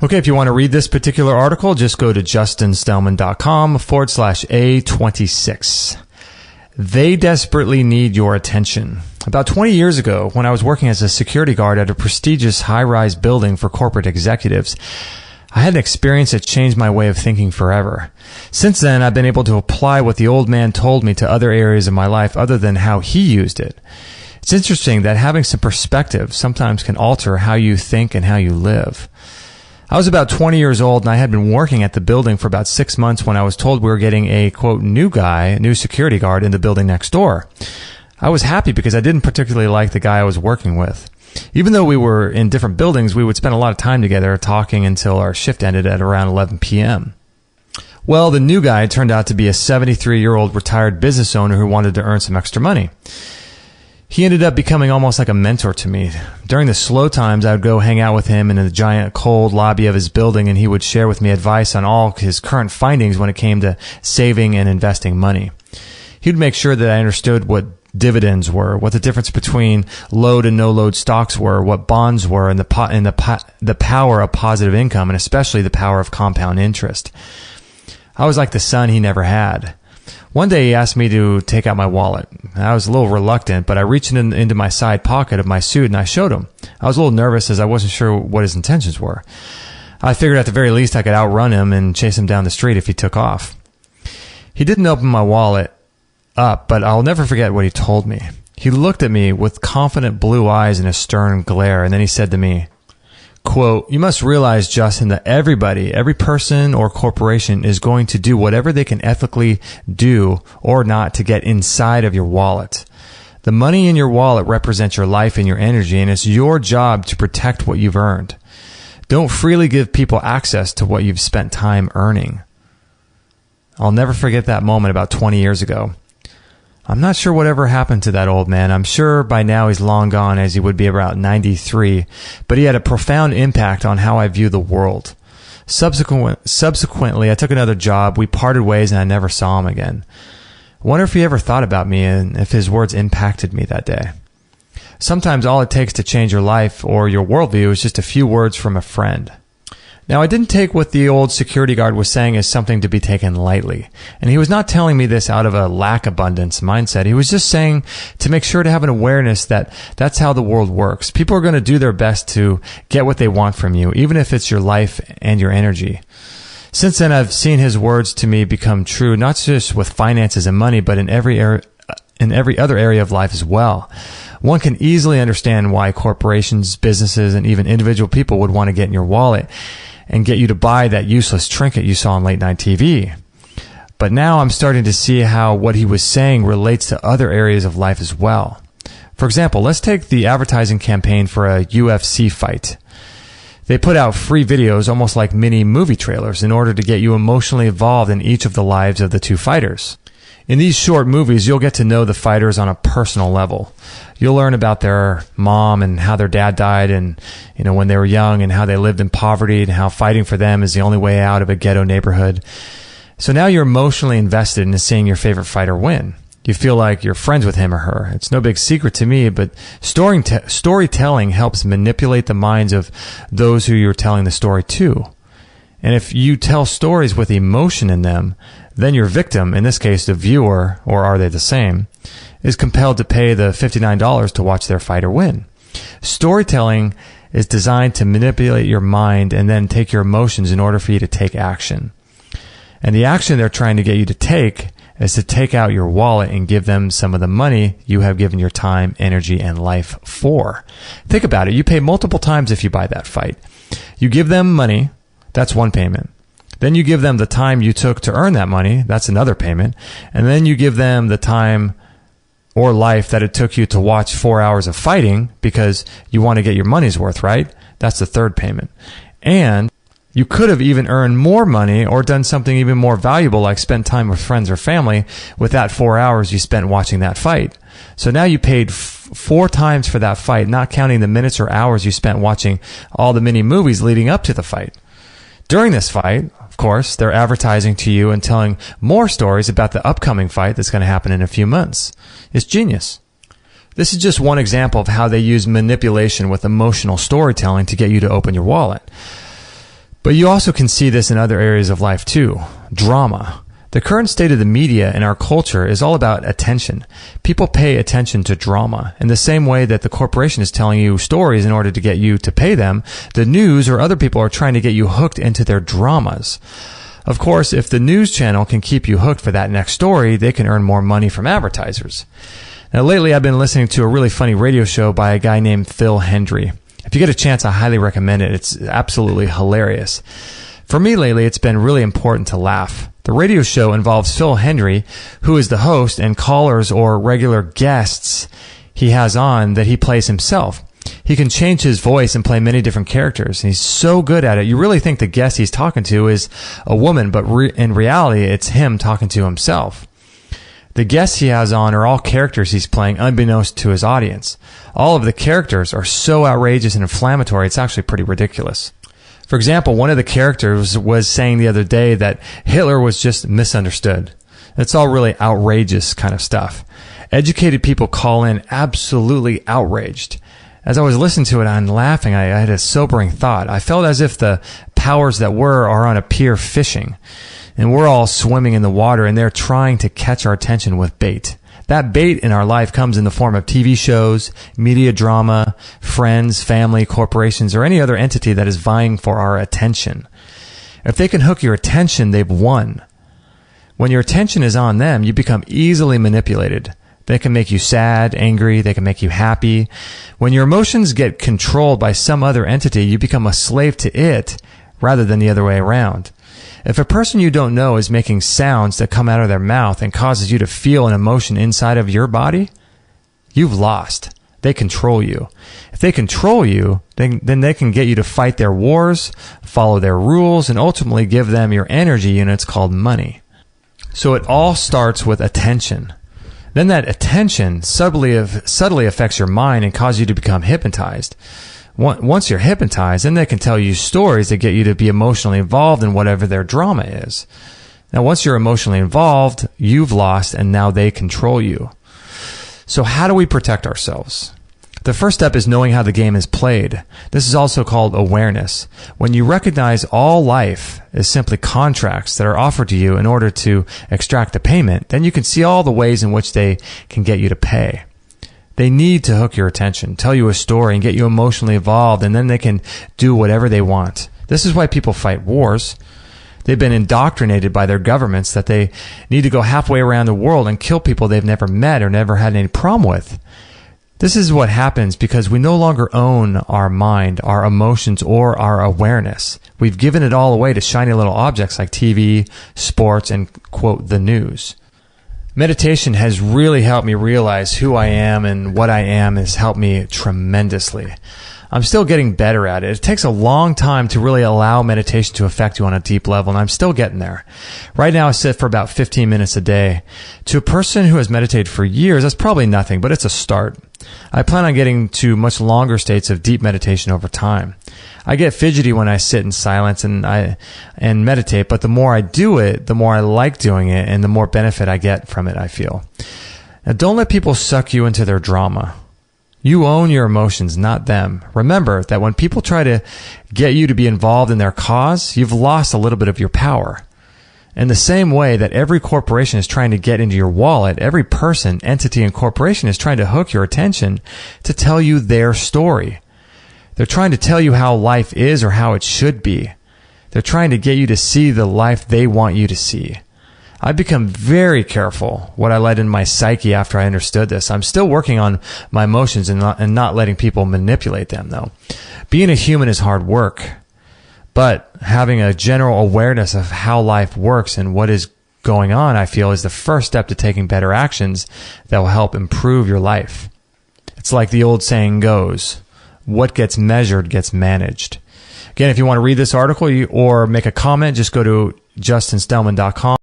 Okay, if you want to read this particular article, just go to justinstellman.com/A26. They desperately need your attention. About 20 years ago, when I was working as a security guard at a prestigious high-rise building for corporate executives, I had an experience that changed my way of thinking forever. Since then, I've been able to apply what the old man told me to other areas of my life other than how he used it. It's interesting that having some perspective sometimes can alter how you think and how you live. I was about 20 years old and I had been working at the building for about 6 months when I was told we were getting a, quote, new security guard in the building next door. I was happy because I didn't particularly like the guy I was working with. Even though we were in different buildings, we would spend a lot of time together talking until our shift ended at around 11 p.m. Well, the new guy turned out to be a 73-year-old retired business owner who wanted to earn some extra money. He ended up becoming almost like a mentor to me. During the slow times, I would go hang out with him in the giant cold lobby of his building, and he would share with me advice on all his current findings when it came to saving and investing money. He would make sure that I understood what dividends were, what the difference between load and no load stocks were, what bonds were, and the power of positive income, and especially the power of compound interest. I was like the son he never had. One day he asked me to take out my wallet. I was a little reluctant, but I reached into my side pocket of my suit and I showed him. I was a little nervous as I wasn't sure what his intentions were. I figured at the very least I could outrun him and chase him down the street if he took off. He didn't open my wallet up, but I'll never forget what he told me. He looked at me with confident blue eyes and a stern glare, and then he said to me, quote, "You must realize, Justin, that every person or corporation is going to do whatever they can ethically do or not to get inside of your wallet. The money in your wallet represents your life and your energy, and it's your job to protect what you've earned. Don't freely give people access to what you've spent time earning." I'll never forget that moment about 20 years ago. I'm not sure whatever happened to that old man. I'm sure by now he's long gone, as he would be about 93, but he had a profound impact on how I view the world. Subsequently, I took another job, we parted ways, and I never saw him again. I wonder if he ever thought about me and if his words impacted me that day. Sometimes all it takes to change your life or your worldview is just a few words from a friend. Now, I didn't take what the old security guard was saying as something to be taken lightly. And he was not telling me this out of a lack abundance mindset. He was just saying to make sure to have an awareness that that's how the world works. People are going to do their best to get what they want from you, even if it's your life and your energy. Since then, I've seen his words to me become true, not just with finances and money, but in every other area of life as well. One can easily understand why corporations, businesses, and even individual people would want to get in your wallet and get you to buy that useless trinket you saw on late night TV. But now I'm starting to see how what he was saying relates to other areas of life as well. For example, let's take the advertising campaign for a UFC fight. They put out free videos, almost like mini movie trailers, in order to get you emotionally involved in each of the lives of the two fighters. In these short movies, you'll get to know the fighters on a personal level. You'll learn about their mom and how their dad died and, when they were young, and how they lived in poverty and how fighting for them is the only way out of a ghetto neighborhood. So now you're emotionally invested in seeing your favorite fighter win. You feel like you're friends with him or her. It's no big secret to me, but storytelling helps manipulate the minds of those who you're telling the story to. And if you tell stories with emotion in them, then your victim, in this case the viewer, or are they the same, is compelled to pay the $59 to watch their fighter win. Storytelling is designed to manipulate your mind and then take your emotions in order for you to take action. And the action they're trying to get you to take is to take out your wallet and give them some of the money you have given your time, energy, and life for. Think about it. You pay multiple times if you buy that fight. You give them money, that's one payment. Then you give them the time you took to earn that money, that's another payment. And then you give them the time or life that it took you to watch 4 hours of fighting because you want to get your money's worth, right? That's the third payment. And you could have even earned more money or done something even more valuable, like spend time with friends or family with that 4 hours you spent watching that fight. So now you paid 4 times for that fight, not counting the minutes or hours you spent watching all the mini movies leading up to the fight. During this fight, of course, they're advertising to you and telling more stories about the upcoming fight that's going to happen in a few months. It's genius. This is just one example of how they use manipulation with emotional storytelling to get you to open your wallet. But you also can see this in other areas of life too. Drama. The current state of the media in our culture is all about attention. People pay attention to drama. In the same way that the corporation is telling you stories in order to get you to pay them, the news or other people are trying to get you hooked into their dramas. Of course, if the news channel can keep you hooked for that next story, they can earn more money from advertisers. Now, lately I've been listening to a really funny radio show by a guy named Phil Hendry. If you get a chance, I highly recommend it. It's absolutely hilarious. For me lately, it's been really important to laugh. The radio show involves Phil Hendry, who is the host, and callers or regular guests he has on that he plays himself. He can change his voice and play many different characters, and he's so good at it. You really think the guest he's talking to is a woman, but in reality, it's him talking to himself. The guests he has on are all characters he's playing unbeknownst to his audience. All of the characters are so outrageous and inflammatory, it's actually pretty ridiculous. For example, one of the characters was saying the other day that Hitler was just misunderstood. It's all really outrageous kind of stuff. Educated people call in absolutely outraged. As I was listening to it and laughing, I had a sobering thought. I felt as if the powers that were are on a pier fishing, and we're all swimming in the water, and they're trying to catch our attention with bait. That bait in our life comes in the form of TV shows, media drama, friends, family, corporations, or any other entity that is vying for our attention. If they can hook your attention, they've won. When your attention is on them, you become easily manipulated. They can make you sad, angry, they can make you happy. When your emotions get controlled by some other entity, you become a slave to it rather than the other way around. If a person you don't know is making sounds that come out of their mouth and causes you to feel an emotion inside of your body, you've lost. They control you. If they control you, then they can get you to fight their wars, follow their rules, and ultimately give them your energy units called money. So it all starts with attention. Then that attention subtly affects your mind and causes you to become hypnotized. Once you're hypnotized, then they can tell you stories that get you to be emotionally involved in whatever their drama is. Now, once you're emotionally involved, you've lost, and now they control you. So how do we protect ourselves? The first step is knowing how the game is played. This is also called awareness. When you recognize all life is simply contracts that are offered to you in order to extract a payment, then you can see all the ways in which they can get you to pay. They need to hook your attention, tell you a story, and get you emotionally involved, and then they can do whatever they want. This is why people fight wars. They've been indoctrinated by their governments that they need to go halfway around the world and kill people they've never met or never had any problem with. This is what happens because we no longer own our mind, our emotions, or our awareness. We've given it all away to shiny little objects like TV, sports, and, quote, the news. Meditation has really helped me realize who I am, and what I am has helped me tremendously. I'm still getting better at it. It takes a long time to really allow meditation to affect you on a deep level, and I'm still getting there. Right now, I sit for about 15 minutes a day. To a person who has meditated for years, that's probably nothing, but it's a start. I plan on getting to much longer states of deep meditation over time. I get fidgety when I sit in silence and meditate, but the more I do it, the more I like doing it, and the more benefit I get from it, I feel. Now, don't let people suck you into their drama. You own your emotions, not them. Remember that when people try to get you to be involved in their cause, you've lost a little bit of your power. In the same way that every corporation is trying to get into your wallet, every person, entity, and corporation is trying to hook your attention to tell you their story. They're trying to tell you how life is or how it should be. They're trying to get you to see the life they want you to see. I've become very careful what I let in my psyche after I understood this. I'm still working on my emotions and not letting people manipulate them, though. Being a human is hard work, but having a general awareness of how life works and what is going on, I feel, is the first step to taking better actions that will help improve your life. It's like the old saying goes, what gets measured gets managed. Again, if you want to read this article or make a comment, just go to justinstellman.com.